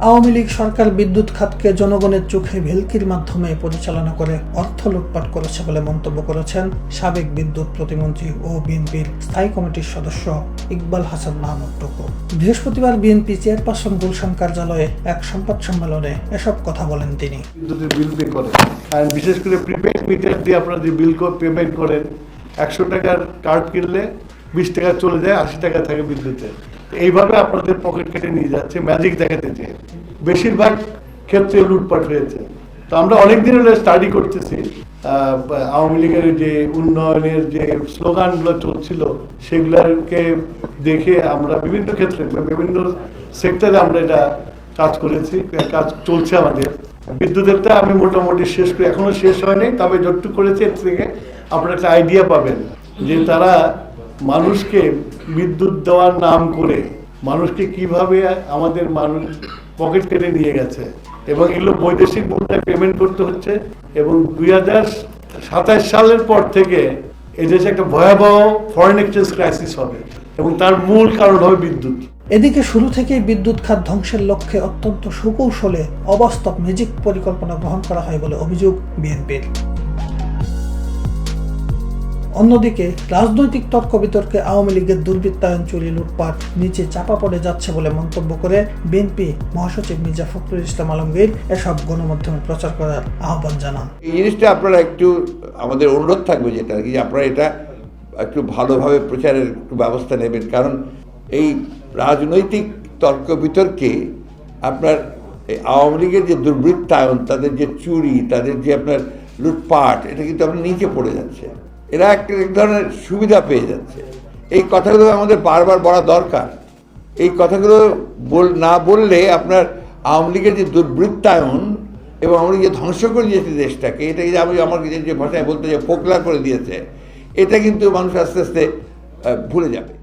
আওয়ামী লীগ সরকার বিদ্যুৎ খাতকে জনগণের চোখে ভেলকির মাধ্যমে পরিচালনা করে অর্থ লুটপাট করেছে বলে মন্তব্য করেছেন সাবেক বিদ্যুৎ প্রতিমন্ত্রী ও বিএনপির স্থায়ী কমিটির সদস্য ইকবাল হাসান মাহমুদ টুকু। বৃহস্পতিবার বিএনপি চেয়ারপারসন গুলশান কার্যালয়ে এক সংবাদ সম্মেলনে এসব কথা বলেন তিনি। বিদ্যুতের বিল পে করেন, আর বিশেষ করে প্রিপেড মিটার দিয়ে আপনারা যে বিল পেমেন্ট করেন, 100 টাকার কার্ড কিনলে 20 টাকা চলে যায়, 80 টাকা থাকে বিদ্যুতে। এইভাবে আপনাদের পকেট কেটে নিয়ে যাচ্ছে ম্যাজিক দেখাতে চেয়ে। বেশিরভাগ ক্ষেত্রে লুটপাট হয়েছে। তো আমরা অনেকদিন হলে স্টাডি করতেছি আওয়ামী লীগের যে উন্নয়নের যে স্লোগানগুলো চলছিল সেগুলোকে দেখে আমরা বিভিন্ন ক্ষেত্রে বিভিন্ন সেক্টরে আমরা এটা কাজ করেছি, কাজ চলছে আমাদের। বিদ্যুতেরটা আমি মোটামুটি শেষ করে, এখনো শেষ হয়নি, তবে যতটুকু করেছি এর থেকে আপনারা একটা আইডিয়া পাবেন যে তারা মানুষকে বিদ্যুৎ দেওয়ার নাম করে মানুষকে কিভাবে আমাদের মানুষ পকেট কেটে নিয়ে গেছে, এবং এগুলো বৈদেশিক মুদ্রায় পেমেন্ট করতে হচ্ছে। এবং 2027 সালের পর থেকে এদেশে একটা ভয়াবহ ফরেন এক্সচেঞ্জ ক্রাইসিস হবে, এবং তার মূল কারণ হবে বিদ্যুৎ। এদিকে শুরু থেকেই বিদ্যুৎ খাত ধ্বংসের লক্ষ্যে অত্যন্ত সুকৌশলে অবাস্তব ম্যাজিক পরিকল্পনা গ্রহণ করা হয় বলে অভিযোগ বিএনপির। অন্যদিকে রাজনৈতিক তর্ক বিতর্কে আওয়ামী লীগের দুর্বৃত্তায়ন, চুরি, লুটপাট নিচে চাপা পড়ে যাচ্ছে বলে মন্তব্য করে বিএনপি মহাসচিব মির্জা ফখরুল ইসলাম আলমগীর এসব গণমাধ্যমে প্রচার করার আহ্বান জানান। এই জিনিসটা আপনারা একটু, আমাদের অনুরোধ থাকবে যেটা আর কি, আপনারা এটা একটু ভালোভাবে প্রচারের একটু ব্যবস্থা নেবেন, কারণ এই রাজনৈতিক তর্ক বিতর্কে আপনার এই আওয়ামী লীগের যে দুর্বৃত্তায়ন, তাদের যে চুরি, তাদের যে আপনার লুটপাট, এটা কিন্তু আপনার নিচে পড়ে যাচ্ছে। এরা এক ধরনের সুবিধা পেয়ে যাচ্ছে। এই কথাগুলো আমাদের বারবার বলা দরকার। এই কথাগুলো না বললে আপনার আওয়ামী লীগের যে দুর্বৃত্তায়ন এবং আওয়ামী লীগ যে ধ্বংস করে দিয়েছে দেশটাকে, এটা আমি আমার যে ভাষায় বলতে যে ফোকলা করে দিয়েছে, এটা কিন্তু মানুষ আস্তে আস্তে ভুলে যাবে।